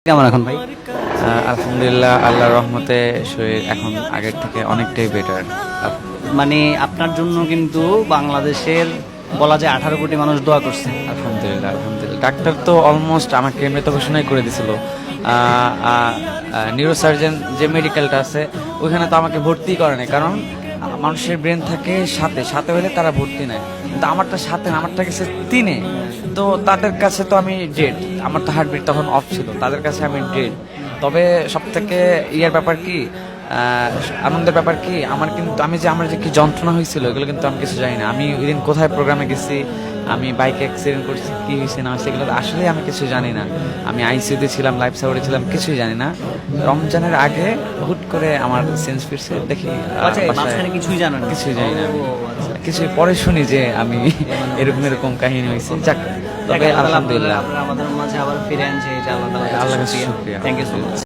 কেমন এখন ভাই? আলহামদুলিল্লাহ, আল্লাহর রহমতে শরীর এখন আগের থেকে অনেকটাই বেটার। মানে আপনার জন্য কিন্তু বাংলাদেশের বলা যায় 18 কোটি মানুষ দোয়া করছে। আলহামদুলিল্লাহ, আলহামদুলিল্লাহ। ডাক্তার তো অলমোস্ট আমাকে মৃত ঘোষণাই করে দিছিল। নিউরোসার্জন যে মেডিকেলটা আছে ওইখানে তো আমাকে ভর্তি করে নাই, কারণ মানুষের ব্রেন থাকে সাথে সাথে হলে তারা ভর্তি নেয়, কিন্তু আমারটা সাথে না, আমারটা গেছে 3-এ। তো তাদের কাছে তো আমি ডেড, আমার তো হার্টবিট তখন অফ ছিল, তাদের কাছে আমি ডেড। তবে সব থেকে ইয়ার ব্যাপার কি, আনন্দের ব্যাপার কি, আমার যে কি যন্ত্রণা হয়েছিল এগুলো কিন্তু আমি কিছু জানি না। আমি ওই দিন কোথায় প্রোগ্রামে গেছি, আমি বাইকে অ্যাক্সিডেন্ট করছি, কি হয়েছে না হয়েছে এগুলো আসলে আমি কিছু জানি না। আমি আইসিইউতে ছিলাম, লাইফ সাপোর্টে ছিলাম, কিছুই জানি না। রমজানের আগে হুট করে আমার সেন্স ফিরছে, দেখি আচ্ছা, বাসায় মাঝখানে কিছুই জানেন না? কিছুই জানি না। ও, আচ্ছা। কিছুই পরে শুনি যে আমি এরকম এরকম কাহিনী হয়েছে। যাক, তবে দেখেন, আলহামদুলিল্লাহ, আপনারা আমাদের মাঝে আবার ফিরে আনছে, এটা আল্লাহ তাআলার কাছে আল্লাহর কাছে শুকরিয়া। শুকরিয়া। Thank you so much.